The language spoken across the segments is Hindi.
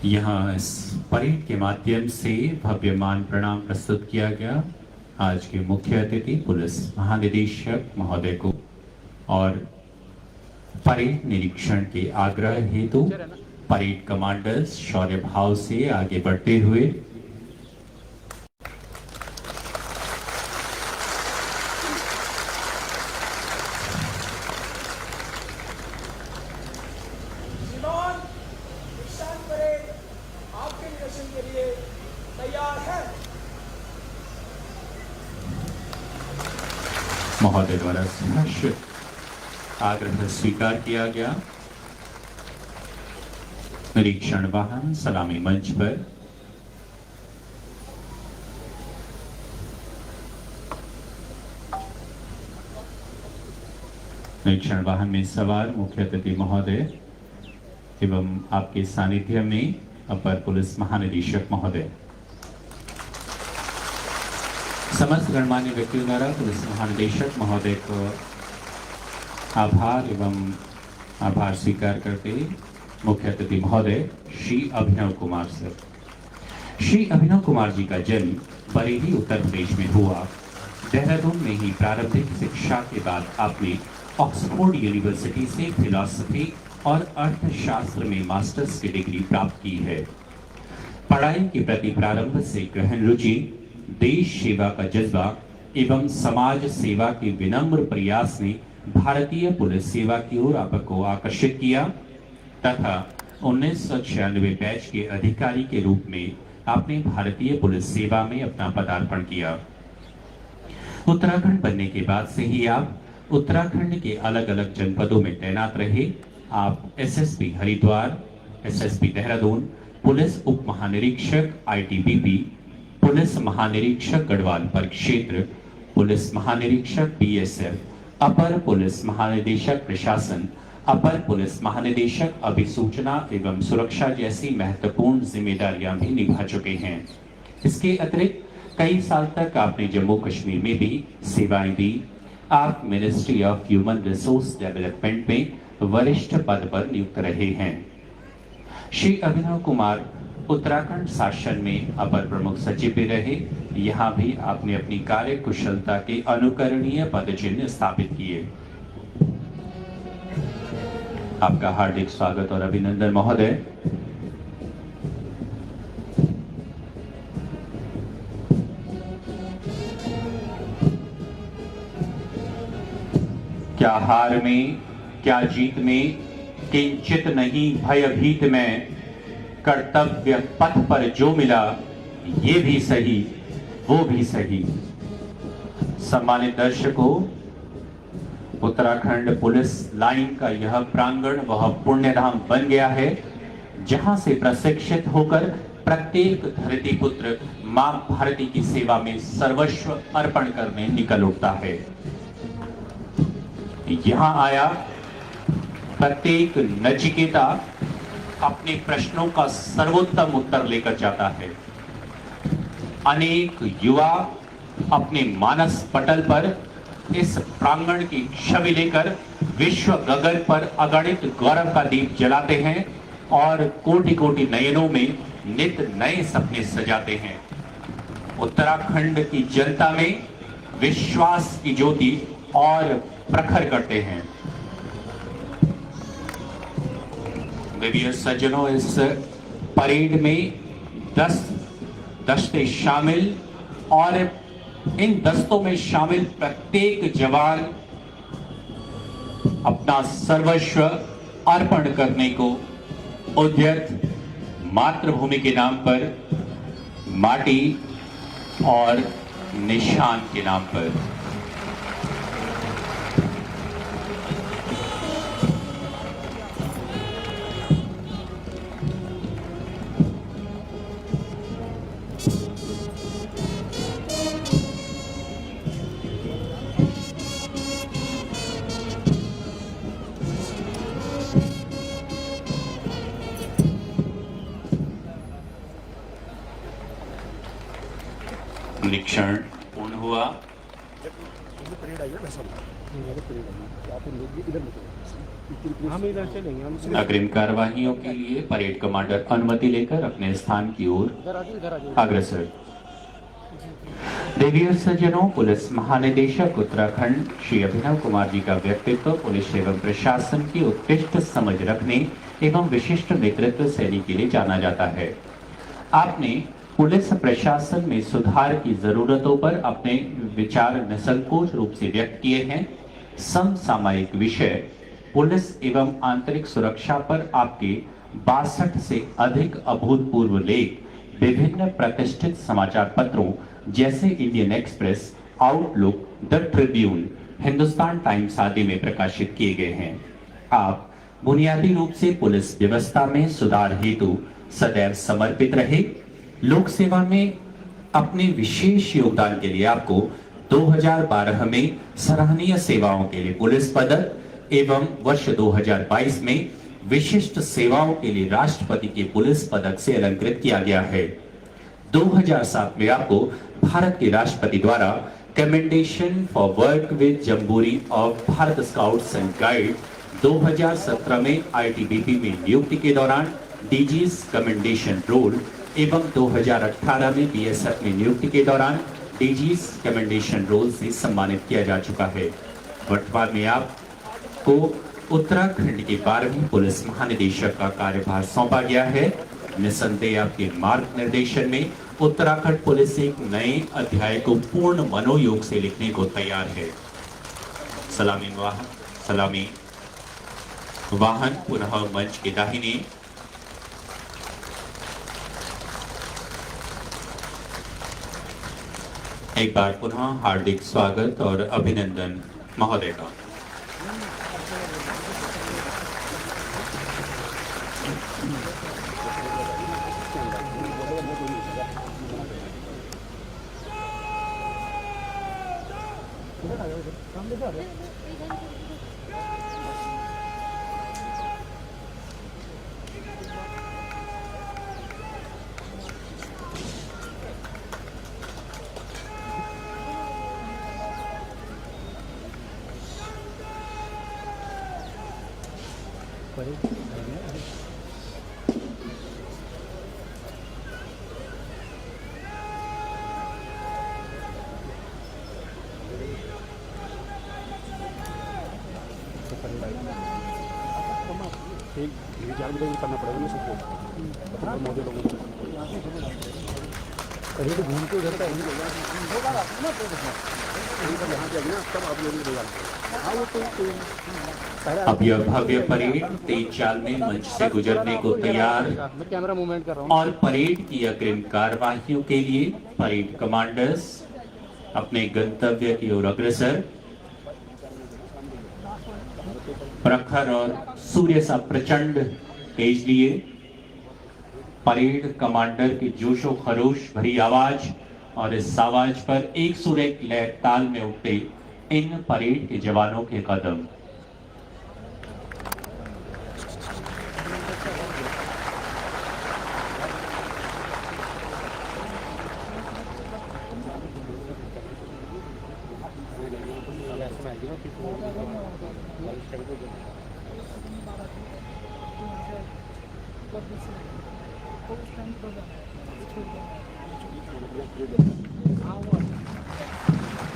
यहाँ इस परेड के माध्यम से भव्यमान प्रणाम प्रस्तुत किया गया आज के मुख्य अतिथि पुलिस महानिदेशक महोदय को और परेड निरीक्षण के आग्रह हेतु परेड कमांडर्स शौर्य भाव से आगे बढ़ते हुए के लिए तैयार है। महोदय द्वारा सहर्ष आग्रह स्वीकार किया गया। निरीक्षण वाहन सलामी मंच पर निरीक्षण वाहन में सवार मुख्य अतिथि महोदय एवं आपके सानिध्य में अपर पुलिस महानिदेशक महोदय, समस्त गणमान्य व्यक्तियों द्वारा पुलिस महानिदेशक महोदय को आभार स्वीकार करते मुख्य अतिथि महोदय श्री अभिनव कुमार सर। श्री अभिनव कुमार जी का जन्म बरेली उत्तर प्रदेश में हुआ। देहरादून में ही प्रारंभिक शिक्षा के बाद आपने ऑक्सफोर्ड यूनिवर्सिटी से फिलॉसफी और अर्थशास्त्र में मास्टर्स की डिग्री प्राप्त की है। पढ़ाई के प्रति प्रारंभ से गहन रुचि, देश सेवा का जज्बा एवं समाज सेवा के विनम्र प्रयास ने भारतीय पुलिस सेवा की ओर आपको आकर्षित किया तथा 1996 बैच के अधिकारी के रूप में आपने भारतीय पुलिस सेवा में अपना पदार्पण किया। उत्तराखंड बनने के बाद से ही आप उत्तराखंड के अलग अलग जनपदों में तैनात रहे। आप SSP Haridwar, SSP Dehradun, police उप महानिरीक्षक आईटीबीपी, पुलिस महानिरीक्षक गढ़वाल परिक्षेत्र, पुलिस महानिरीक्षक बीएसएफ, अपर पुलिस महानिदेशक प्रशासन, अपर पुलिस महानिदेशक अभिसूचना एवं सुरक्षा जैसी महत्वपूर्ण जिम्मेदारियां भी निभा चुके हैं। इसके अतिरिक्त कई साल तक आपने जम्मू कश्मीर में भी सेवाएं दी। आप ministry of human resource development में वरिष्ठ पद पर नियुक्त रहे हैं। श्री अभिनव कुमार उत्तराखंड शासन में अपर प्रमुख सचिव भी रहे। यहाँ भी आपने अपनी कार्य कुशलता के अनुकरणीय पदचिन्ह स्थापित किए। आपका हार्दिक स्वागत और अभिनंदन महोदय। क्या हार में क्या जीत में किंचित नहीं भयभीत में, कर्तव्य पथ पर जो मिला ये भी सही वो भी सही। सम्मानित दर्शकों, उत्तराखंड पुलिस लाइन का यह प्रांगण वह पुण्यधाम बन गया है जहां से प्रशिक्षित होकर प्रत्येक धरती पुत्र मां भारती की सेवा में सर्वस्व अर्पण करने निकल उठता है। यहां आया प्रत्येक नचिकेता अपने प्रश्नों का सर्वोत्तम उत्तर लेकर जाता है। अनेक युवा अपने मानस पटल पर इस प्रांगण की छवि लेकर विश्व गगन पर अगणित गौरव का दीप जलाते हैं और कोटि कोटि नयनों में नित नए सपने सजाते हैं। उत्तराखंड की जनता में विश्वास की ज्योति और प्रखर करते हैं। देवीय सज्जनों, इस परेड में 10 दस्ते शामिल और इन दस्तों में शामिल प्रत्येक जवान अपना सर्वस्व अर्पण करने को उद्यत मातृभूमि के नाम पर, माटी और निशान के नाम पर। निरीक्षण पूर्ण हुआ। परेड आई है वैसा आप लोग इधर हम इधर चलेंगे, हम अग्रिम कार्यवाहियों के लिए परेड कमांडर अनुमति लेकर अपने स्थान की ओर इधर आ जाओ। अग्रसर। देवी और सज्जनों, पुलिस महानिदेशक उत्तराखंड श्री अभिनव कुमार जी का व्यक्तित्व पुलिस एवं प्रशासन की उत्कृष्ट समझ रखने एवं विशिष्ट नेतृत्व शैली के लिए जाना जाता है। आपने पुलिस प्रशासन में सुधार की जरूरतों पर अपने विचार निसंकोच रूप से व्यक्त किए हैं। समसामयिक विषय पुलिस एवं आंतरिक सुरक्षा पर आपके 62 से अधिक अभूतपूर्व लेख विभिन्न प्रतिष्ठित समाचार पत्रों जैसे Indian express, outlook, the Tribune, Hindustan times आदि में प्रकाशित किए गए हैं। आप बुनियादी रूप से पुलिस व्यवस्था में सुधार हेतु सदैव समर्पित रहे। लोक सेवा में अपने विशेष योगदान के लिए आपको 2012 में सराहनीय सेवाओं के लिए पुलिस पदक एवं वर्ष 2022 में विशिष्ट सेवाओं के लिए राष्ट्रपति के पुलिस पदक से अलंकृत किया गया है। 2007 में आपको भारत के राष्ट्रपति द्वारा commendation for work with jamboree of Bharat scouts and guide 2017 में आईटीबीपी में नियुक्ति के दौरान डीजीज कमेंडेशन रोल एवं 2018 में बीएसएफ में नियुक्ति के दौरान डीजीज कमेंडेशन रोल से सम्मानित किया जा चुका है। वर्तमान में आपको उत्तराखंड के 12वीं पुलिस महानिदेशक का कार्यभार सौंपा गया है। निसंदेह आपके मार्ग निर्देशन में उत्तराखंड पुलिस एक नए अध्याय को पूर्ण मनोयोग से लिखने को तैयार है। सलामी वाहन पुनः मंच के दाहिने। एक बार पुनः हार्दिक स्वागत और अभिनंदन महोदय का। एक विचार भी करना पड़ेगा ना सबको, मोदी लोगों को पहले घूम के उधर का अब यह भव्य परेड तेज चाल में मंच से गुजरने को तैयार मैं कैमरा मूवमेंट कर रहा हूँ। और परेड की अग्रिम कार्यवाहियों के लिए परेड कमांडर्स अपने गंतव्य की ओर अग्रसर। प्रखर और सूर्य सा प्रचंड तेज लिए परेड कमांडर की जोशो खरोश भरी आवाज और इस आवाज पर एक सुर एक लय ताल में उठते इन परेड के जवानों के कदम।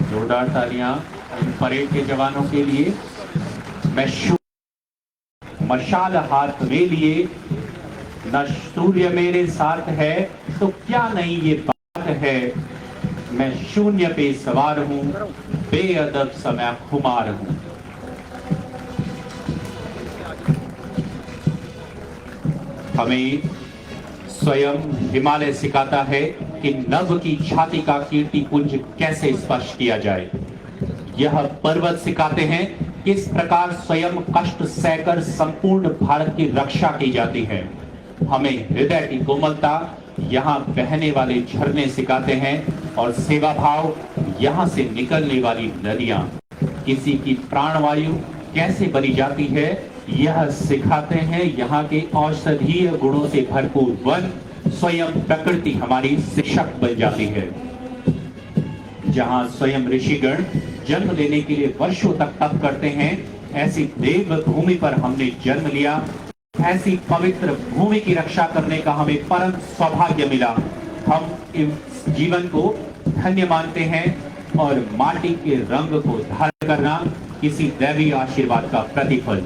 जोरदार तालियां इन परेड के जवानों के लिए। मैं मशाल हाथ में लिए, न सूर्य मेरे साथ है तो क्या नहीं ये बात है। मैं शून्य पे सवार हूं, बेअदब समय खुमार हूं। हमें स्वयं हिमालय सिखाता है कि नभ की छाती का कीर्ति पुंज कैसे स्पर्श किया जाए। यह पर्वत सिखाते हैं किस प्रकार स्वयं कष्ट सहकर संपूर्ण भारत की रक्षा की जाती है। हमें हृदय की कोमलता यहाँ बहने वाले झरने सिखाते हैं और सेवा भाव यहाँ से निकलने वाली नदियां किसी की प्राणवायु कैसे बनी जाती है यह सिखाते हैं। यहाँ के औषधीय गुणों से भरपूर वन स्वयं प्रकृति हमारी शिक्षक बन जाती है। जहाँ स्वयं ऋषिगण जन्म लेने के लिए वर्षों तक तप करते हैं, ऐसी देव भूमि पर हमने जन्म लिया, ऐसी पवित्र भूमि की रक्षा करने का हमें परम सौभाग्य मिला। हम इस जीवन को धन्य मानते हैं और माटी के रंग को धारण करना किसी दैवी आशीर्वाद का प्रतिफल।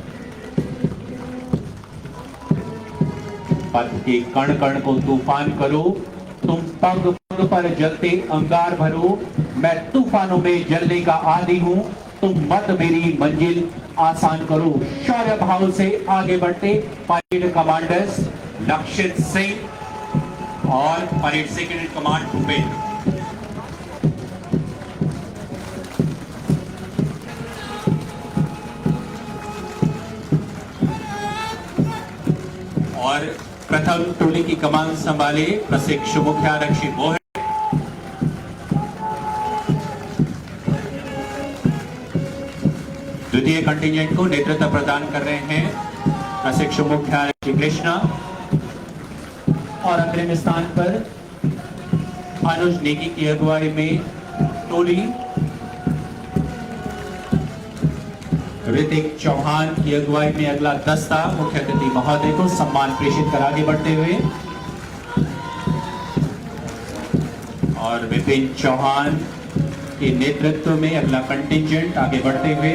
पथ के कण कण को तूफान करो, तुम पग पग पर जलते अंगार भरो। मैं तूफानों में जलने का आदी हूं, तुम मत मेरी मंजिल आसान करो। शौर्य भाव से आगे बढ़ते परेड कमांडर्स लक्षित सिंह और parade second in command Bhupendra. और प्रथम टोली की कमान संभाले प्रशिक्षु मुख्य आरक्षी वो है द्वितीय कंटिजेंट को नेतृत्व प्रदान कर रहे हैं प्रशिक्षु मुख्य आरक्षी कृष्णा और अग्रिम स्थान पर अनुज नेगी की अगुवाई में टोली ऋतिक चौहान की अगुवाई में अगला दस्ता मुख्य अतिथि महोदय को सम्मान प्रेषित कर आगे बढ़ते हुए और विपिन चौहान के नेतृत्व में अगला कंटिजेंट आगे बढ़ते हुए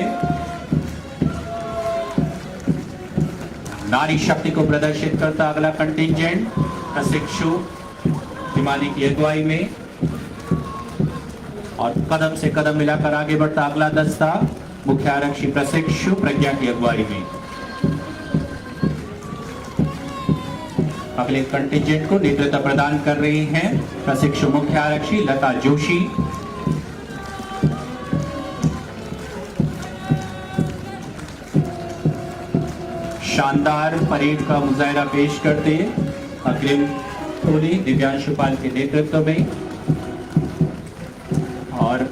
नारी शक्ति को प्रदर्शित करता अगला कंटिजेंट प्रशिक्षु हिमानी की अगुवाई में और कदम से कदम मिलाकर आगे बढ़ता अगला दस्ता मुख्य आरक्षी प्रशिक्षु प्रज्ञा की अगुवाई में। अगले कंटिजेंट को नेतृत्व प्रदान कर रहे हैं प्रशिक्षु मुख्य आरक्षी लता जोशी। शानदार परेड का मुजाहिरा पेश करते अग्रिम टोली दिव्यांशु पाल के नेतृत्व में और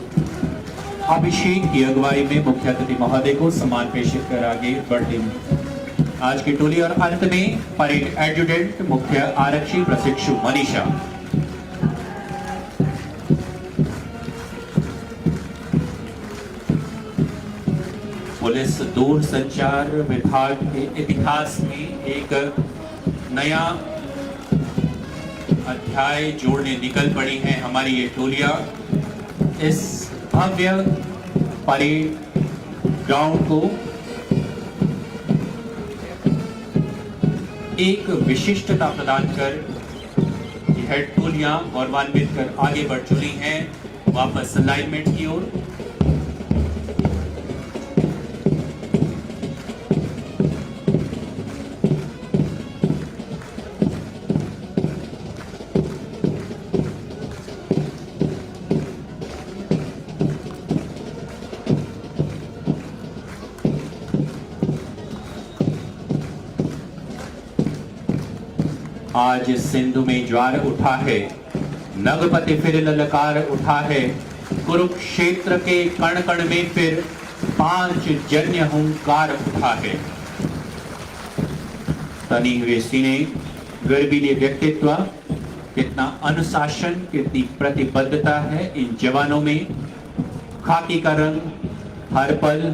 अभिषेक की अगुवाई में मुख्य अतिथि महोदय को सम्मान प्रेषित कर आगे बढ़ते आज की टोली और अंत में परेड एडजुटेंट मुख्य आरक्षी प्रशिक्षु मनीषा। पुलिस दूर संचार विभाग के इतिहास में एक नया अध्याय जोड़ने निकल पड़ी है हमारी ये टोलियां। इस भव्य परेड ग्राउंड को एक विशिष्टता प्रदान कर यह टोलियां गौरवान्वित कर आगे बढ़ चुकी हैं वापस अलाइनमेंट की ओर। आज सिंधु में ज्वार उठा है, नगपति फिर ललकार उठा है। कुरुक्षेत्र के कण कण में फिर 5 जन्य हुंकार उठा है। तनी हुए सीने, गर्वीले व्यक्तित्व, कितना अनुशासन, कितनी प्रतिबद्धता है इन जवानों में। खाकी का रंग हर पल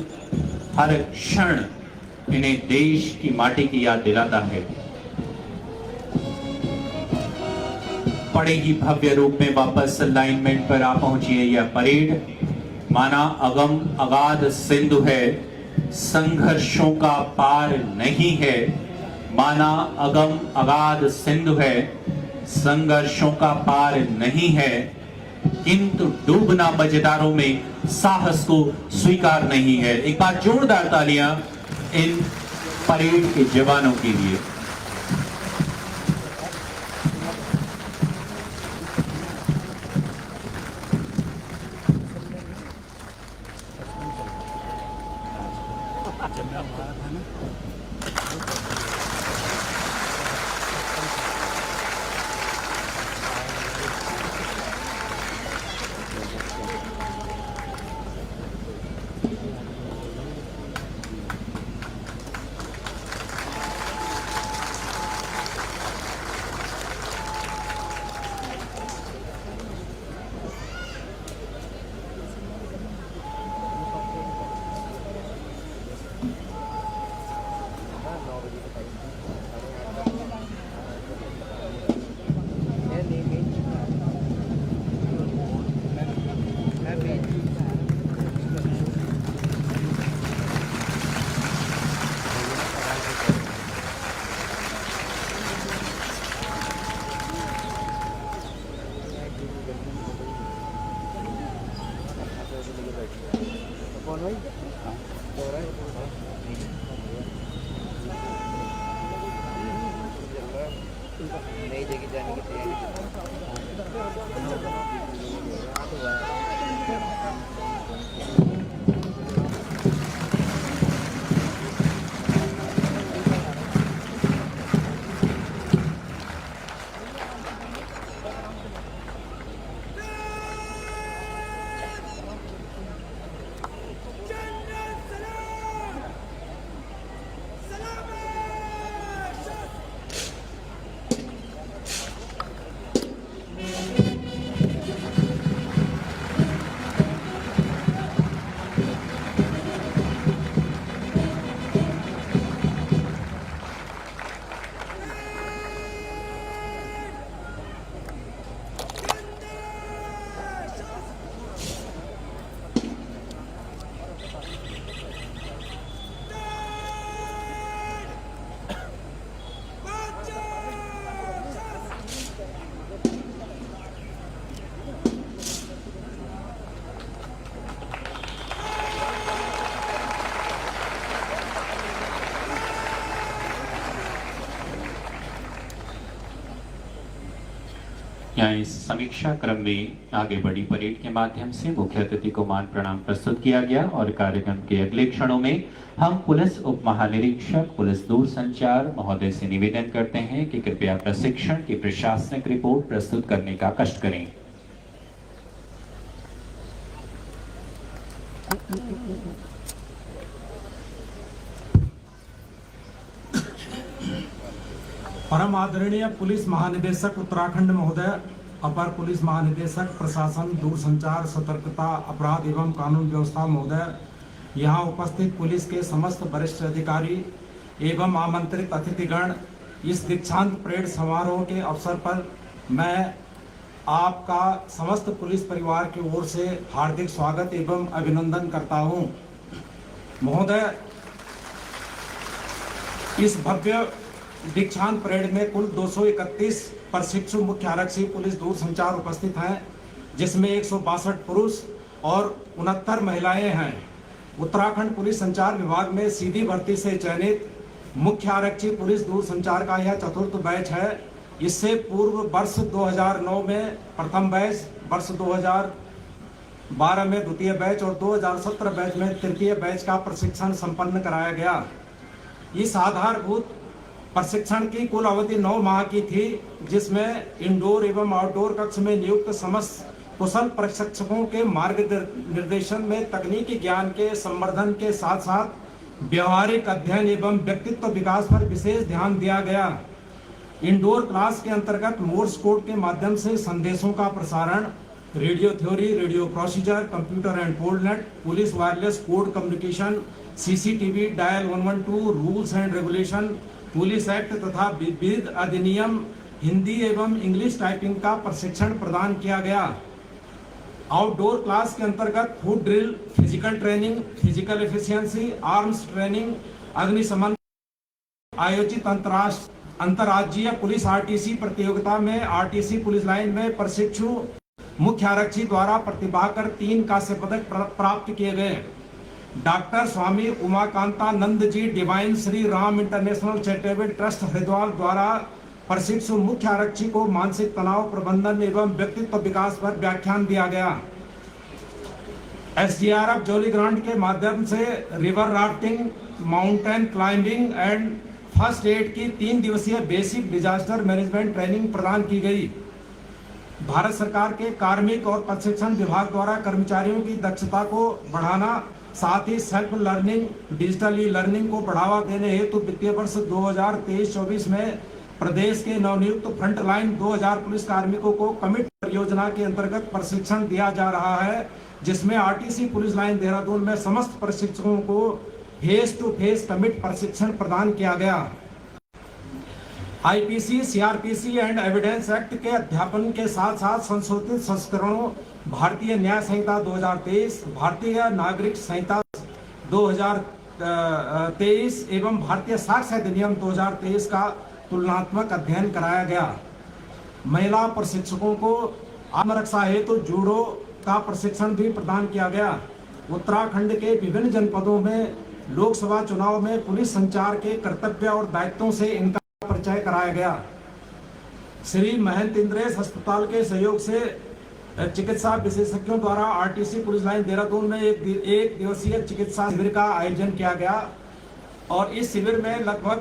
हर क्षण इन्हें देश की माटी की याद दिलाता है। बड़े ही भव्य रूप में वापस अलाइनमेंट पर आ पहुंची है यह परेड। माना अगम अगाध सिंधु है, संघर्षों का पार नहीं है। माना अगम अगाध सिंधु है, संघर्षों का पार नहीं है। किंतु डूबना मजेदारों में साहस को स्वीकार नहीं है। एक बार जोरदार तालियां इन परेड के जवानों के लिए। नई जगह जाने की तैयारी। यहाँ इस समीक्षा क्रम में आगे बढ़ी परेड के माध्यम से मुख्य अतिथि को मान प्रणाम प्रस्तुत किया गया और कार्यक्रम के अगले क्षणों में हम पुलिस उप महानिरीक्षक पुलिस दूरसंचार महोदय से निवेदन करते हैं कि कृपया प्रशिक्षण की प्रशासनिक रिपोर्ट प्रस्तुत करने का कष्ट करें। परम आदरणीय पुलिस महानिदेशक उत्तराखंड महोदय, अपर पुलिस महानिदेशक प्रशासन दूरसंचार सतर्कता अपराध एवं कानून व्यवस्था महोदय, यहाँ उपस्थित पुलिस के समस्त वरिष्ठ अधिकारी एवं आमंत्रित अतिथिगण, इस दीक्षांत परेड समारोह के अवसर पर मैं आपका समस्त पुलिस परिवार की ओर से हार्दिक स्वागत एवं अभिनंदन करता हूँ। महोदय, इस भव्य दीक्षांत परेड में कुल 231 प्रशिक्षु मुख्य आरक्षी पुलिस दूरसंचार उपस्थित हैं, जिसमें 162 पुरुष और 69 महिलाएं हैं। उत्तराखंड पुलिस संचार विभाग में सीधी भर्ती से चयनित मुख्य आरक्षी पुलिस दूरसंचार का यह चतुर्थ बैच है। इससे पूर्व वर्ष 2009 में प्रथम बैच, वर्ष 2012 में द्वितीय बैच और 2017 बैच में तृतीय बैच का प्रशिक्षण संपन्न कराया गया। इस आधारभूत प्रशिक्षण की कुल अवधि 9 माह की थी, जिसमें इंडोर एवं आउटडोर कक्ष में नियुक्त समस्त कुशल प्रशिक्षकों के मार्गनिर्देशन में तकनीकी ज्ञान के संवर्धन के साथ साथ व्यवहारिक अध्ययन एवं व्यक्तित्व विकास पर विशेष ध्यान दिया गया। इंडोर क्लास के अंतर्गत मोर्स कोड के माध्यम से संदेशों का प्रसारण, radio theory, radio procedure, computer and code net, police wireless code communication, CCTV, dial 112, rules and regulation, police act तथा विविध अधिनियम, हिंदी एवं इंग्लिश टाइपिंग का प्रशिक्षण प्रदान किया गया। आउटडोर क्लास के अंतर्गत food drill, physical training, physical efficiency, arms training, अग्निशमन आयोजित अंतर्राज्यीय पुलिस आरटीसी प्रतियोगिता में आरटीसी पुलिस लाइन में प्रशिक्षु मुख्य आरक्षी द्वारा प्रतिभा कर 3 कांस्य पदक प्राप्त किए गए। Doctor Swami Umakantanand ji divine Shri Ram international charitable trust Haridwar द्वारा प्रशिक्षु मुख्य आरक्षी को मानसिक तनाव प्रबंधन एवं व्यक्तित्व विकास पर व्याख्यान दिया गया। SDRF जोली ग्रांट के माध्यम से river rafting, mountain climbing and first aid की 3 दिवसीय बेसिक डिजास्टर मैनेजमेंट ट्रेनिंग प्रदान की गई। भारत सरकार के कार्मिक और प्रशिक्षण विभाग द्वारा कर्मचारियों की दक्षता को बढ़ाना, साथ ही self learning, digital e learning को बढ़ावा देने हेतु वित्तीय वर्ष 2023-24 में प्रदेश के नवनियुक्त फ्रंट लाइन 2000 पुलिस कार्मिकों को कमिट परियोजना के अंतर्गत प्रशिक्षण दिया जा रहा है, जिसमें आरटीसी पुलिस लाइन देहरादून में समस्त प्रशिक्षकों को फेस टू फेस कमिट प्रशिक्षण प्रदान किया गया। IPC, CrPC and evidence act के अध्यापन के साथ साथ संशोधित संस्करणों भारतीय न्याय संहिता 2023, भारतीय नागरिक संहिता 2023 एवं भारतीय साक्ष्य अधिनियम 2023 का तुलनात्मक अध्ययन कराया गया। महिला प्रशिक्षकों को आत्मरक्षा हेतु जूडो का प्रशिक्षण भी प्रदान किया गया। उत्तराखंड के विभिन्न जनपदों में लोकसभा चुनाव में पुलिस संचार के कर्तव्य और दायित्वों से इनका परिचय कराया गया। श्री महंत इंद्रेश अस्पताल के सहयोग से चिकित्सा विशेषज्ञों द्वारा आरटीसी पुलिस लाइन देहरादून में एक दिवसीय चिकित्सा शिविर का आयोजन किया गया और इस शिविर में लगभग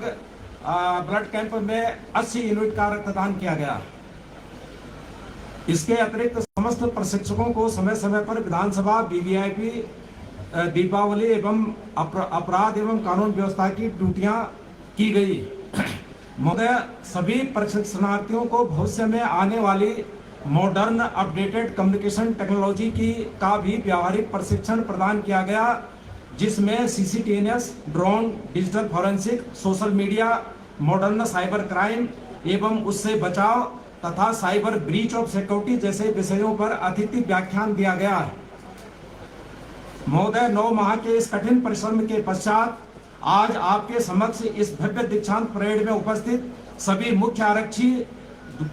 ब्लड कैंप में 80 यूनिट का रक्तदान किया गया। इसके अतिरिक्त समस्त प्रशिक्षकों को समय समय पर विधानसभा, वीवीआईपी, दीपावली एवं अपराध एवं कानून व्यवस्था की ड्यूटियां की गई। महोदय, सभी प्रशिक्षणार्थियों को भविष्य में आने वाली मॉडर्न अपडेटेड कम्युनिकेशन टेक्नोलॉजी का भी व्यावहारिक प्रशिक्षण प्रदान किया गया, जिसमें CCTNS, drone, digital forensic, social media, modern cyber crime एवं उससे बचाव तथा साइबर ब्रीच ऑफ सिक्योरिटी जैसे विषयों पर अतिथि व्याख्यान दिया गया। महोदय, 9 माह के इस कठिन परिश्रम के पश्चात आज आपके समक्ष इस भव्य दीक्षांत परेड में उपस्थित सभी मुख्य आरक्षी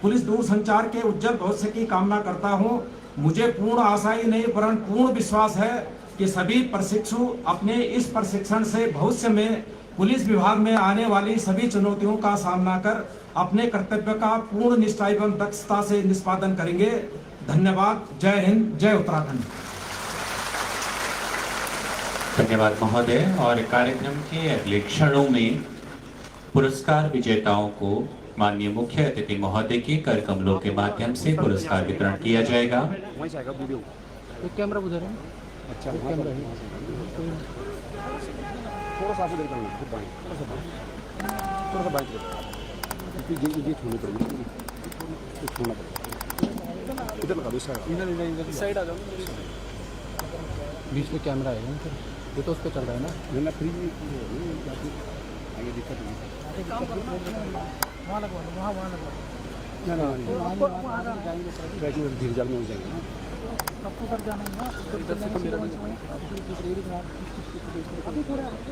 पुलिस दूरसंचार के उज्जवल भविष्य की कामना करता हूं। मुझे पूर्ण आशा ही नहीं वरन पूर्ण विश्वास है कि सभी प्रशिक्षु अपने इस प्रशिक्षण से भविष्य में पुलिस विभाग में आने वाली सभी चुनौतियों का सामना कर अपने कर्तव्य का पूर्ण निष्ठा एवं दक्षता से निष्पादन करेंगे। धन्यवाद। जय हिंद, जय उत्तराखंड। धन्यवाद महोदय। और कार्यक्रम के अगले क्षणों में पुरस्कार विजेताओं को माननीय मुख्य अतिथि महोदय के कर कमलों के माध्यम से पुरस्कार वितरण किया जाएगा। वहीं से आएगा वीडियो। एक कैमरा उधर है। अच्छा, कैमरा है। थोड़ा सा इधर करना, फिर बाएं, थोड़ा सा बाएं ये छोड़नी पड़ेगी, ये छोड़ना पड़ेगा। इधर लगा दो, इधर साइड आ जाओ। बीच में कैमरा है ना, ये तो उस पर चल रहा है ना। ना फ्री आगे दिक्कत नहीं। वहाँ लगवा लो, वहाँ लगवा ना धीरे जाल में हो जाएंगे ना। आपको उधर जाना है ना, इधर से तो मेरा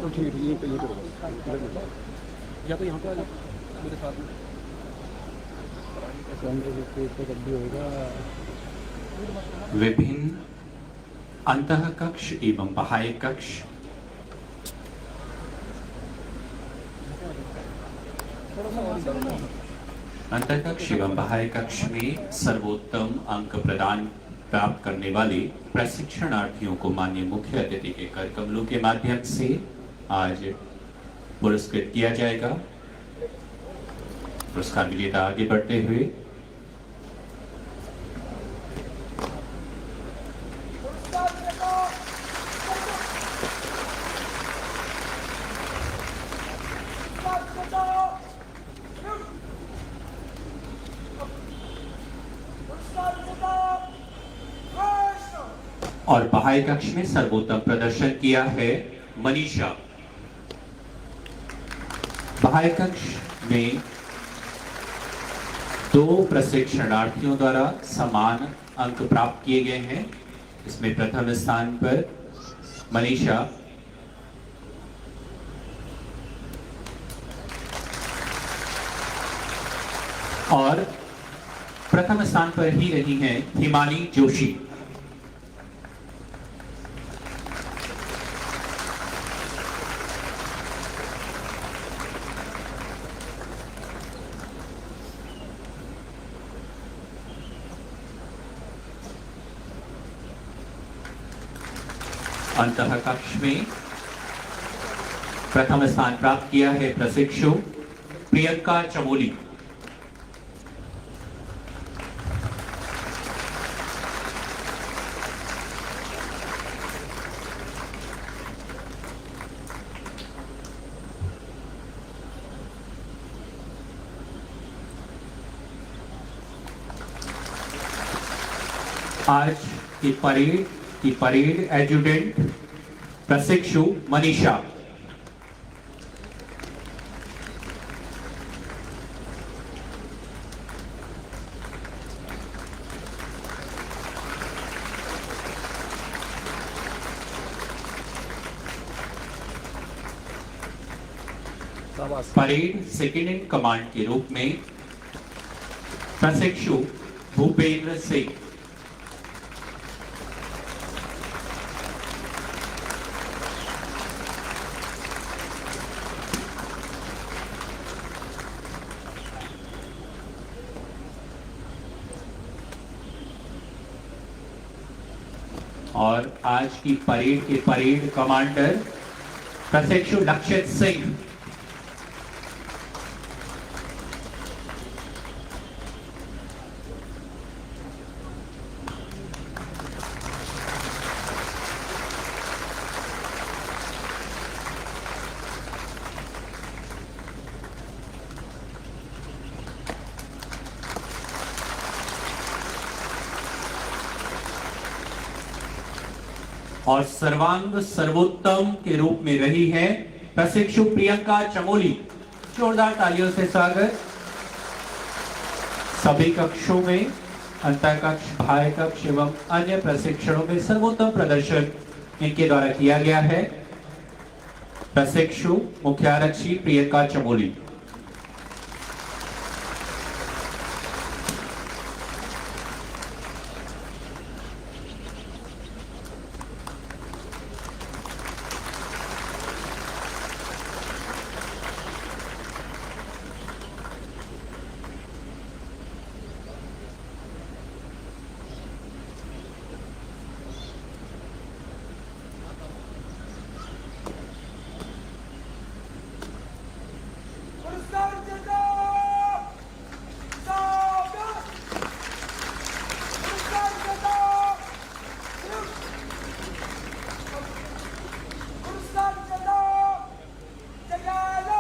तो ठीक है, ये करोगे या तो यहाँ पे आ जाओ मेरे साथ में। विभिन्न अंतः कक्ष एवं बाह्य कक्ष अंतःकक्ष एवं बाह्य कक्ष में सर्वोत्तम अंक प्रदान प्राप्त करने वाले प्रशिक्षणार्थियों को माननीय मुख्य अतिथि के कर कमलों के माध्यम से आज पुरस्कृत किया जाएगा। पुरस्कार विजेता आगे बढ़ते हुए और बाह्य कक्ष में सर्वोत्तम प्रदर्शन किया है मनीषा। बाह्य कक्ष में 2 प्रशिक्षणार्थियों द्वारा समान अंक प्राप्त किए गए हैं। इसमें प्रथम स्थान पर मनीषा और प्रथम स्थान पर ही रही हैं हिमानी जोशी। अंतः कक्ष में प्रथम स्थान प्राप्त किया है प्रशिक्षु प्रियंका चमोली। आज की परेड एजुडेंट प्रशिक्षु Manisha. Parade second in command के रूप में प्रशिक्षु भूपेंद्र सिंह। और आज की परेड के परेड कमांडर प्रशिक्षु लक्षित सिंह। और सर्वांग सर्वोत्तम के रूप में रही है प्रशिक्षु प्रियंका चमोली। जोरदार तालियों से स्वागत। सभी कक्षों में अंतर कक्ष, बाह्य कक्ष एवं अन्य प्रशिक्षणों में सर्वोत्तम प्रदर्शन इनके द्वारा किया गया है। प्रशिक्षु मुख्य आरक्षी प्रियंका चमोली। पुरस्कार जिंदाबाद! सावधान! पुरस्कार जिंदाबाद! पुरस्कार जिंदाबाद! जगालो!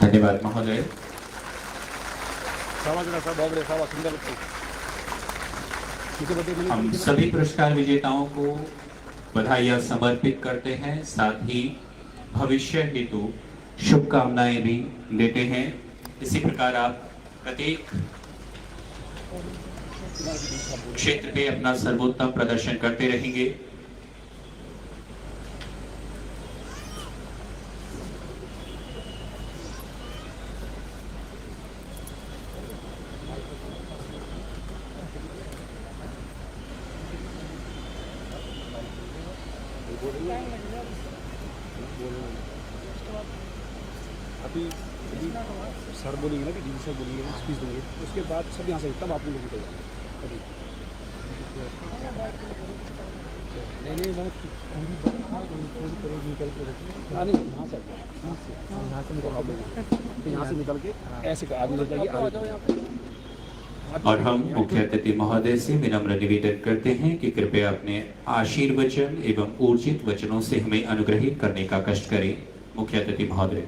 धन्यवाद महोदय। हम सभी पुरस्कार विजेताओं को बधाइयां समर्पित करते हैं, साथ ही भविष्य हेतु शुभकामनाएं भी देते हैं। इसी प्रकार आप प्रत्येक क्षेत्र पे अपना सर्वोत्तम प्रदर्शन करते रहेंगे। अभी सर बोलेंगे ना कि डी सर बोलेंगे, स्पीच देंगे, उसके बाद सब यहाँ से तब आप लोग निकल जाएंगे। नहीं नहीं बहुत पूरी निकल के रखिए। हाँ नहीं यहाँ से निकल के ऐसे आगे ले जाइए, आगे। और हम मुख्य अतिथि महोदय से विनम्र निवेदन करते हैं कि कृपया अपने आशीर्वचन एवं ऊर्जित वचनों से हमें अनुग्रहित करने का कष्ट करें। मुख्य अतिथि महोदय।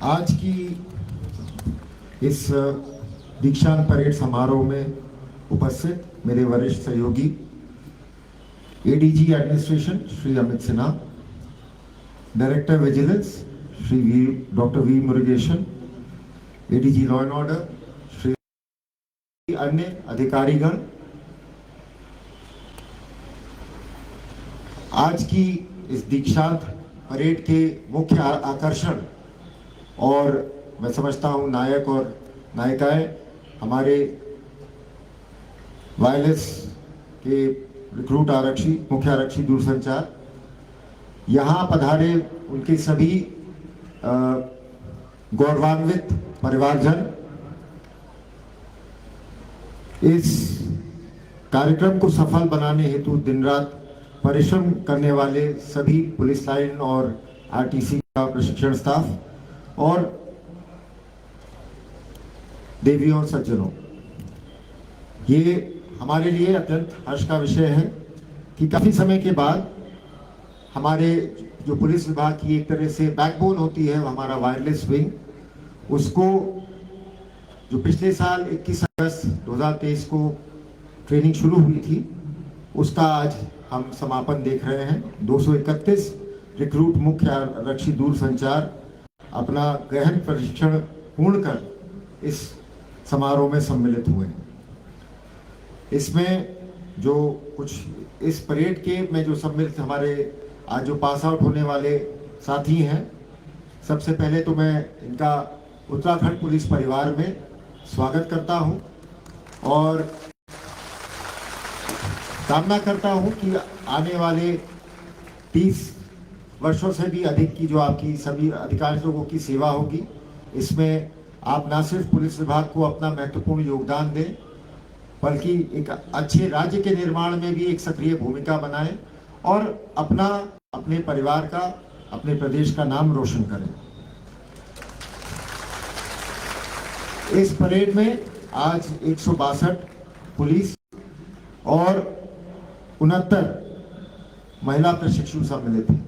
आज की इस दीक्षांत परेड समारोह में उपस्थित मेरे वरिष्ठ सहयोगी ADG administration Shri Amit Sinha, director vigilance Shri doctor V Murugesan, ADG law and order Shri अन्य अधिकारीगण, आज की इस दीक्षांत परेड के मुख्य आकर्षण और मैं समझता हूं नायक और नायिकाएं हमारे वायरलेस के रिक्रूट आरक्षी, मुख्य आरक्षी दूरसंचार, यहाँ पधारे उनके सभी गौरवान्वित परिवारजन, इस कार्यक्रम को सफल बनाने हेतु दिन रात परिश्रम करने वाले सभी पुलिस लाइन और आरटीसी का प्रशिक्षण स्टाफ और देवियों और सज्जनों, ये हमारे लिए अत्यंत हर्ष का विषय है कि काफ़ी समय के बाद हमारे जो पुलिस विभाग की एक तरह से बैकबोन होती है, हमारा वायरलेस विंग, उसको जो पिछले साल 21 अगस्त 2023 को ट्रेनिंग शुरू हुई थी, उसका आज हम समापन देख रहे हैं। 231 रिक्रूट मुख्य आरक्षी दूरसंचार अपना गहन प्रशिक्षण पूर्ण कर इस समारोह में सम्मिलित हुए हैं। इसमें जो कुछ इस परेड के में जो सम्मिलित हमारे आज जो पास आउट होने वाले साथी हैं, सबसे पहले तो मैं इनका उत्तराखंड पुलिस परिवार में स्वागत करता हूं और कामना करता हूं कि आने वाले 30 वर्षों से भी अधिक की जो आपकी सभी अधिकांश लोगों की सेवा होगी। इसमें आप न सिर्फ पुलिस विभाग को अपना महत्वपूर्ण योगदान दें, बल्कि एक अच्छे राज्य के निर्माण में भी एक सक्रिय भूमिका बनाएं और अपने परिवार का, अपने प्रदेश का नाम रोशन करें। इस परेड में आज 162 पुलिस और 69 महिला प्रशिक्षु सम्मिलित हैं।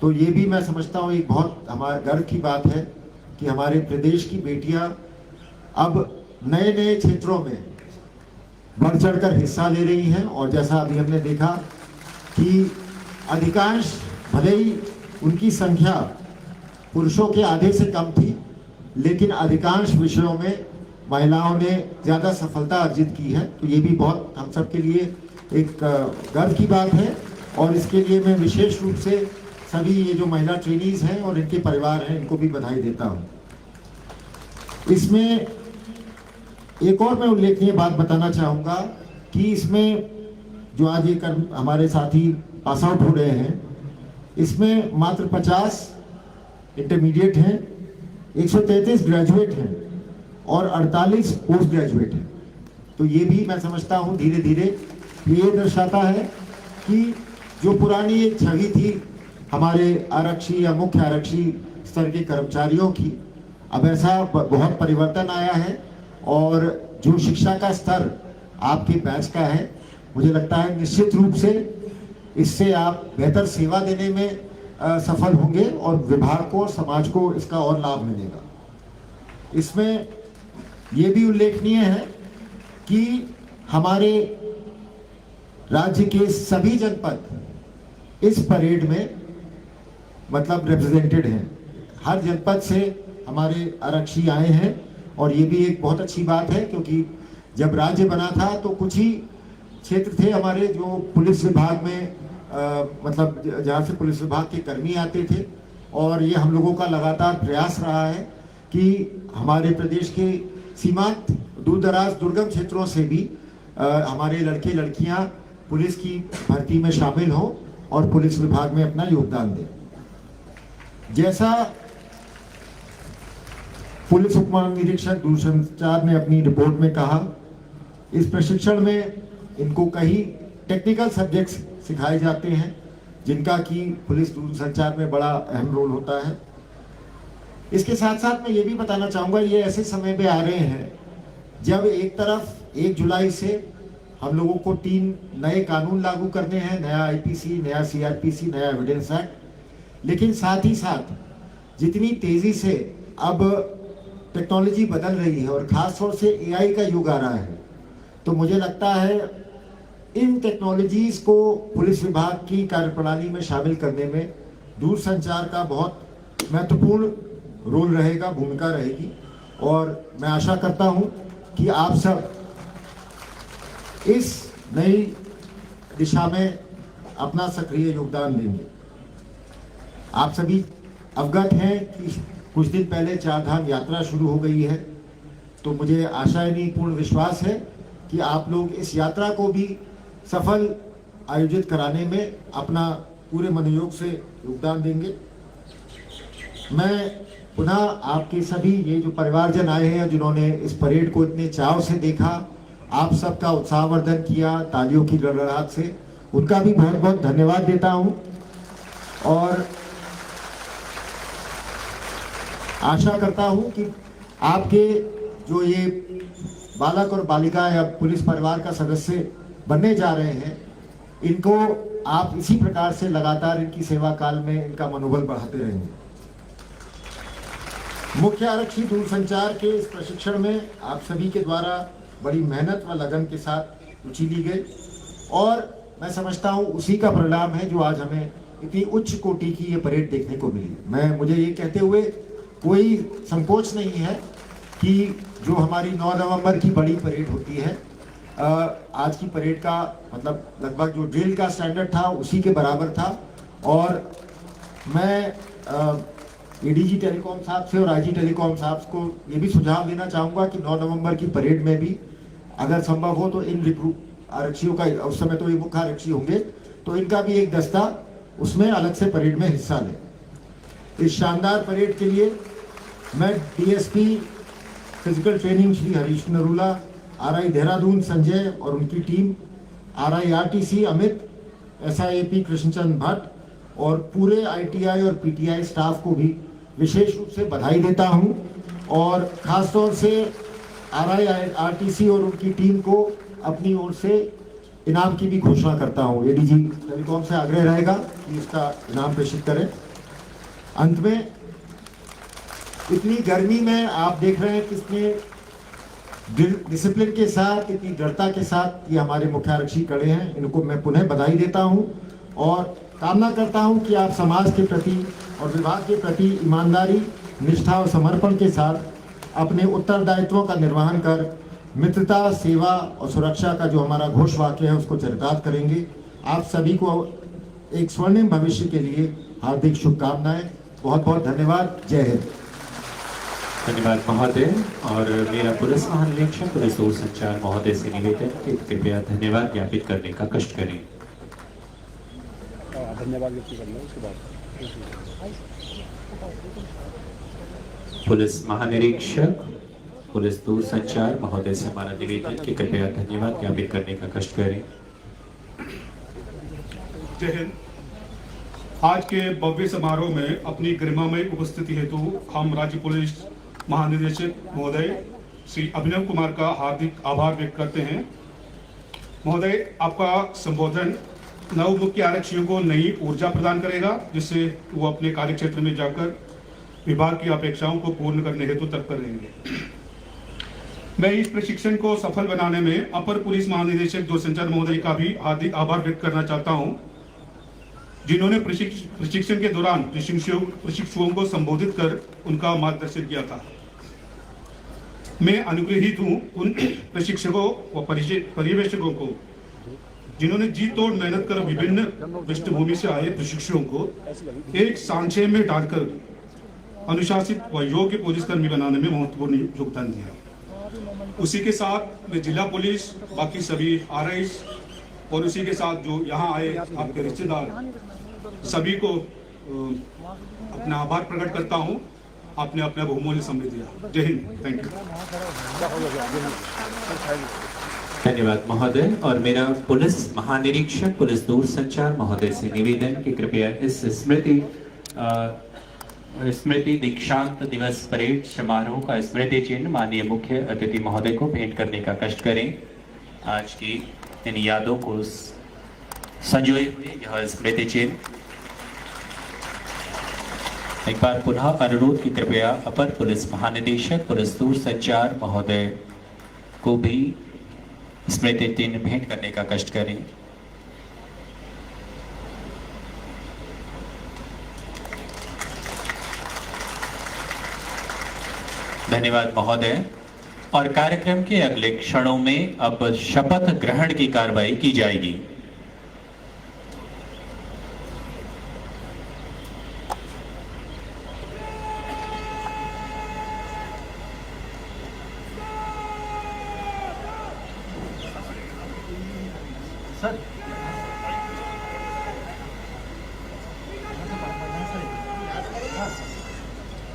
तो ये भी मैं समझता हूँ एक बहुत हमारे गर्व की बात है कि हमारे प्रदेश की बेटियां अब नए नए क्षेत्रों में बढ़ चढ़कर हिस्सा ले रही हैं। और जैसा अभी हमने देखा कि अधिकांश, भले ही उनकी संख्या पुरुषों के आधे से कम थी, लेकिन अधिकांश विषयों में महिलाओं ने ज़्यादा सफलता अर्जित की है। तो ये भी बहुत हम सब के लिए एक गर्व की बात है और इसके लिए मैं विशेष रूप से सभी ये जो महिला ट्रेनीज हैं और इनके परिवार हैं, इनको भी बधाई देता हूँ। इसमें एक और मैं उल्लेखनीय बात बताना चाहूँगा कि इसमें जो आज ये हमारे साथी पास आउट हो रहे हैं, इसमें मात्र 50 इंटरमीडिएट हैं, 133 ग्रेजुएट हैं और 48 पोस्ट ग्रेजुएट हैं। तो ये भी मैं समझता हूँ धीरे धीरे ये दर्शाता है कि जो पुरानी एक छवि थी हमारे आरक्षी या मुख्य आरक्षी स्तर के कर्मचारियों की, अब ऐसा बहुत परिवर्तन आया है। और जो शिक्षा का स्तर आपके बैच का है, मुझे लगता है निश्चित रूप से इससे आप बेहतर सेवा देने में सफल होंगे और विभाग को और समाज को इसका और लाभ मिलेगा। इसमें ये भी उल्लेखनीय है कि हमारे राज्य के सभी जनपद इस परेड में मतलब रिप्रेजेंटेड हैं। हर जनपद से हमारे आरक्षी आए हैं और ये भी एक बहुत अच्छी बात है, क्योंकि जब राज्य बना था तो कुछ ही क्षेत्र थे हमारे जो पुलिस विभाग में मतलब जहाँ से पुलिस विभाग के कर्मी आते थे। और ये हम लोगों का लगातार प्रयास रहा है कि हमारे प्रदेश के सीमांत दूर दराज दुर्गम क्षेत्रों से भी हमारे लड़के लड़कियां पुलिस की भर्ती में शामिल हों और पुलिस विभाग में अपना योगदान दें। जैसा पुलिस उप महानिरीक्षक दूरसंचार ने अपनी रिपोर्ट में कहा, इस प्रशिक्षण में इनको कई टेक्निकल सब्जेक्ट्स सिखाए जाते हैं जिनका कि पुलिस दूरसंचार में बड़ा अहम रोल होता है। इसके साथ साथ मैं ये भी बताना चाहूँगा, ये ऐसे समय पे आ रहे हैं जब एक तरफ 1 जुलाई से हम लोगों को 3 नए कानून लागू करने हैं, नया आईपीसी, नया सीआरपीसी, नया एविडेंस एक्ट। लेकिन साथ ही साथ जितनी तेजी से अब टेक्नोलॉजी बदल रही है और खास तौर से एआई का युग आ रहा है, तो मुझे लगता है इन टेक्नोलॉजीज को पुलिस विभाग की कार्यप्रणाली में शामिल करने में दूरसंचार का बहुत महत्वपूर्ण रोल रहेगा, भूमिका रहेगी। और मैं आशा करता हूं कि आप सब इस नई दिशा में अपना सक्रिय योगदान देंगे। आप सभी अवगत हैं कि कुछ दिन पहले 4 धाम यात्रा शुरू हो गई है, तो मुझे आशा नहीं पूर्ण विश्वास है कि आप लोग इस यात्रा को भी सफल आयोजित कराने में अपना पूरे मनोयोग से योगदान देंगे। मैं पुनः आपके सभी ये जो परिवारजन आए हैं जिन्होंने इस परेड को इतने चाव से देखा, आप सबका उत्साहवर्धन किया तालियों की गड़गड़ाहट से, उनका भी बहुत बहुत धन्यवाद देता हूं। और आशा करता हूं कि आपके जो ये बालक और बालिका या पुलिस परिवार का सदस्य बनने जा रहे हैं, इनको आप इसी प्रकार से लगातार इनकी सेवा काल में इनका मनोबल बढ़ाते रहेंगे। मुख्य आरक्षी दूरसंचार के इस प्रशिक्षण में आप सभी के द्वारा बड़ी मेहनत व लगन के साथ रुचि ली गई और मैं समझता हूं उसी का परिणाम है जो आज हमें इतनी उच्च कोटि की ये परेड देखने को मिली। मुझे ये कहते हुए कोई संकोच नहीं है कि जो हमारी 9 नवंबर की बड़ी परेड होती है, आज की परेड का मतलब लगभग जो ड्रिल का स्टैंडर्ड था उसी के बराबर था। और मैं एडीजी टेलीकॉम साहब से और आईजी टेलीकॉम साहब को ये भी सुझाव देना चाहूँगा कि 9 नवंबर की परेड में भी अगर संभव हो तो इन रिक्रूट आरक्षियों का, उस समय तो ये मुख्य आरक्षी होंगे, तो इनका भी एक दस्ता उसमें अलग से परेड में हिस्सा लें। इस शानदार परेड के लिए मैं DSP physical training Shri Harish Narula, RI Dehradun Sanjay और उनकी team, RI RTC Amit, SIAP Krishnachand Bhatt और पूरे आईटीआई और पीटीआई स्टाफ को भी विशेष रूप से बधाई देता हूं और खासतौर से आरआई आरटीसी और उनकी टीम को अपनी ओर से इनाम की भी घोषणा करता हूं। एडीजी टेलीकॉम से आग्रह रहेगा कि इसका इनाम प्रेषित करें। अंत में, इतनी गर्मी में आप देख रहे हैं कितने डिसिप्लिन के साथ, इतनी दृढ़ता के साथ ये हमारे मुख्य आरक्षी खड़े हैं। इनको मैं पुनः बधाई देता हूं और कामना करता हूं कि आप समाज के प्रति और विभाग के प्रति ईमानदारी, निष्ठा और समर्पण के साथ अपने उत्तरदायित्वों का निर्वहन कर मित्रता, सेवा और सुरक्षा का जो हमारा घोष वाक्य है उसको चरितार्थ करेंगे। आप सभी को एक स्वर्णिम भविष्य के लिए हार्दिक शुभकामनाएं। बहुत बहुत धन्यवाद। जय हिंद। धन्यवाद महोदय। और मेरा पुलिस महानिरीक्षक पुलिस दूरसंचार महोदय से निवेदन कि कृपया धन्यवाद ज्ञापित करने का कष्ट करें। धन्यवाद व्यक्त करना उसके बाद पुलिस महानिरीक्षक पुलिस दूरसंचार महोदय से हमारा निवेदन कि कृपया धन्यवाद ज्ञापित करने का कष्ट करें। जय हिंद। आज के भव्य समारोह में अपनी गरिमामय उपस्थिति हेतु हम राज्य पुलिस महानिदेशक महोदय श्री अभिनव कुमार का हार्दिक आभार व्यक्त करते हैं। महोदय, आपका संबोधन नव मुख्य आरक्षियों को नई ऊर्जा प्रदान करेगा, जिससे वो अपने कार्यक्षेत्र में जाकर विभाग की अपेक्षाओं को पूर्ण करने हेतु तत्पर रहेंगे। मैं इस प्रशिक्षण को सफल बनाने में अपर पुलिस महानिदेशक दूरसंचार महोदय का भी हार्दिक आभार व्यक्त करना चाहता हूं, जिन्होंने प्रशिक्षण के दौरान प्रशिक्षुओं को संबोधित कर उनका मार्गदर्शन किया था। मैं अनुग्रहित हूं उन प्रशिक्षकों व पर्यवेक्षकों को जिन्होंने जी तोड़ मेहनत कर विभिन्न पृष्ठभूमि से आए प्रशिक्षुओं को एक सांचे में डालकर अनुशासित व योग्य पुलिसकर्मी बनाने में महत्वपूर्ण योगदान दिया। उसी के साथ मैं जिला पुलिस, बाकी सभी आरआईस और उसी के साथ जो यहाँ आए आपके रिश्तेदार सभी को अपना आभार प्रकट करता हूँ। आपने अपना बहुमूल्य समय दिया। जय हिंद। Thank you. धन्यवाद महोदय। और मेरा पुलिस महानिरीक्षक पुलिस दूरसंचार महोदय से निवेदन कि कृपया इस स्मृति दीक्षांत दिवस परेड समारोह का स्मृति चिन्ह माननीय मुख्य अतिथि महोदय को भेंट करने का कष्ट करें। आज की इन यादों को संजोए हुए यह स्मृति चिन्ह एक बार पुनः अनुरोध की कृपया अपर पुलिस महानिदेशक पुलिस दूरसंचार महोदय को भी स्मृति चिन्ह भेंट करने का कष्ट करें। धन्यवाद महोदय। और कार्यक्रम के अगले क्षणों में अब शपथ ग्रहण की कार्रवाई की जाएगी। सर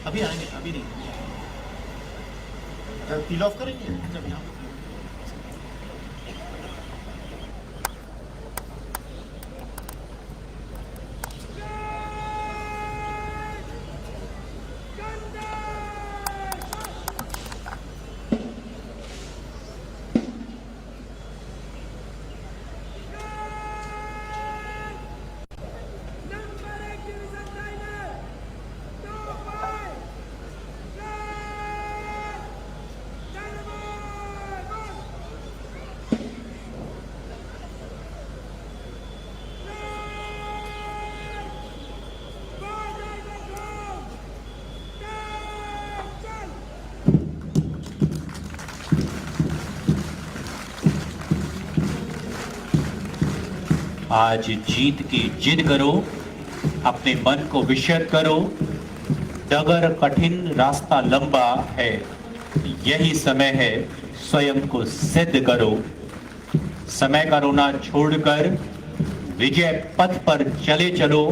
अभी आएंगे, अभी नहीं। पील ऑफ करेंगे जब यहाँ आज जीत की जिद करो, अपने मन को विशद करो। डगर कठिन, रास्ता लंबा है, यही समय है स्वयं को सिद्ध करो। समय का रोना छोड़कर विजय पथ पर चले चलो,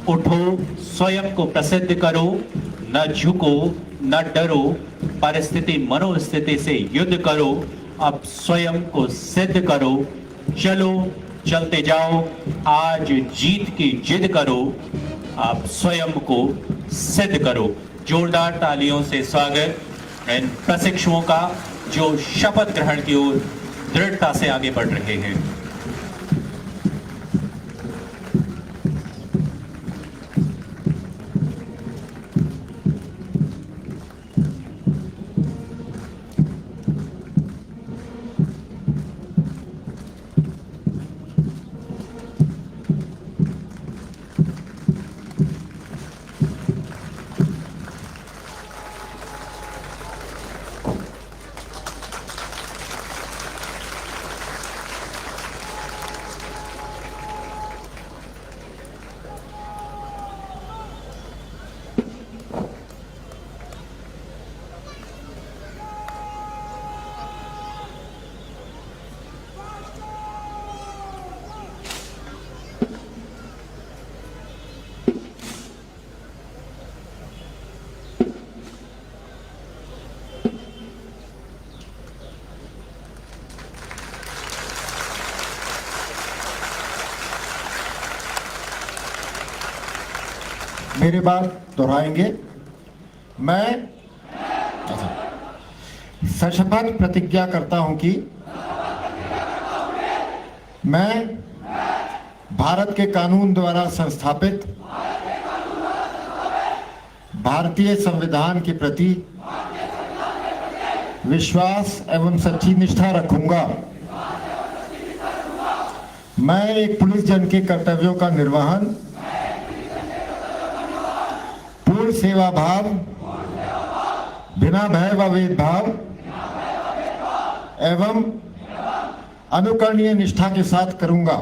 उठो स्वयं को प्रसिद्ध करो, न झुको न डरो, परिस्थिति मनोस्थिति से युद्ध करो, अब स्वयं को सिद्ध करो, चलो चलते जाओ, आज जीत की जिद करो, आप स्वयं को सिद्ध करो। जोरदार तालियों से स्वागत इन प्रशिक्षुओं का जो शपथ ग्रहण की ओर दृढ़ता से आगे बढ़ रहे हैं। मेरे बात दोहराएंगे। मैं सशपथ प्रतिज्ञा करता हूं कि मैं भारत के कानून द्वारा संस्थापित भारतीय संविधान के प्रति विश्वास एवं सच्ची निष्ठा रखूंगा। मैं एक पुलिस जन के कर्तव्यों का निर्वहन पूर्ण सेवा भाव, बिना भय व भेदभाव एवं अनुकरणीय निष्ठा के साथ करूंगा।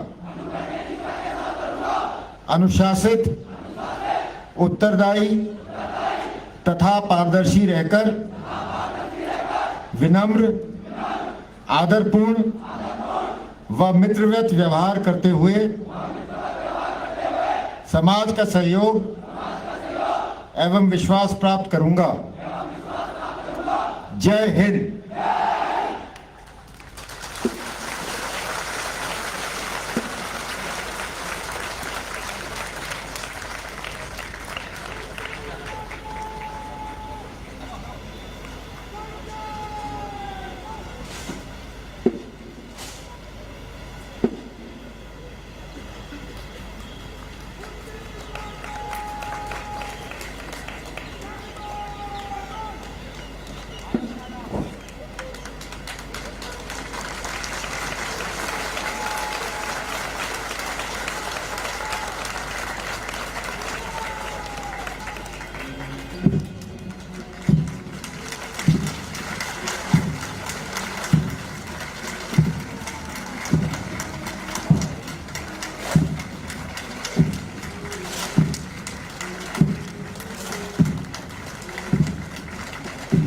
अनुशासित, उत्तरदायी तथा पारदर्शी रहकर विनम्र, आदरपूर्ण व मित्रवत व्यवहार करते हुए समाज का सहयोग एवं विश्वास प्राप्त करूंगा। जय हिंद।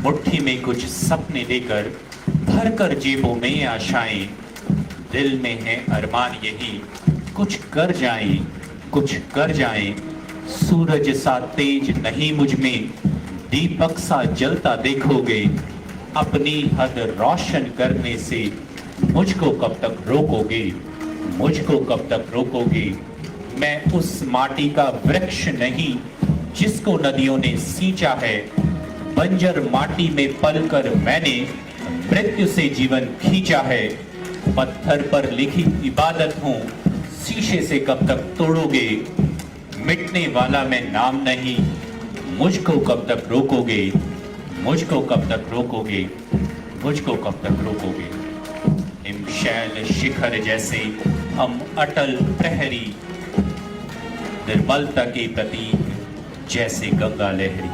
मुट्ठी में कुछ सपने लेकर भरकर जेबों में आशाएं, दिल में है अरमान यही कुछ कर जाएं, कुछ कर जाएं। सूरज सा तेज नहीं मुझ में, दीपक सा जलता देखोगे, अपनी हद रोशन करने से मुझको कब तक रोकोगे, मुझको कब तक रोकोगे। मैं उस माटी का वृक्ष नहीं जिसको नदियों ने सींचा है, बंजर माटी में पलकर मैंने मृत्यु से जीवन खींचा है। पत्थर पर लिखी इबादत हूँ, शीशे से कब तक तोड़ोगे, मिटने वाला मैं नाम नहीं, मुझको कब तक रोकोगे, मुझको कब तक रोकोगे, मुझको कब तक रोकोगे। हिमशैल शिखर जैसे हम अटल प्रहरी, निर्मलता के प्रतीक जैसे गंगा लहरी।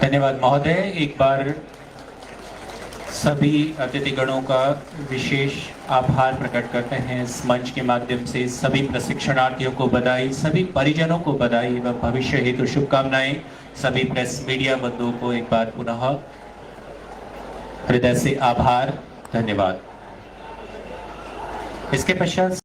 धन्यवाद महोदय। एक बार सभी अतिथिगणों का विशेष आभार प्रकट करते हैं इस मंच के माध्यम से। सभी प्रशिक्षणार्थियों को बधाई, सभी परिजनों को बधाई एवं भविष्य हेतु शुभकामनाएं। सभी प्रेस मीडिया बंधुओं को एक बार पुनः हृदय से आभार, धन्यवाद। इसके पश्चात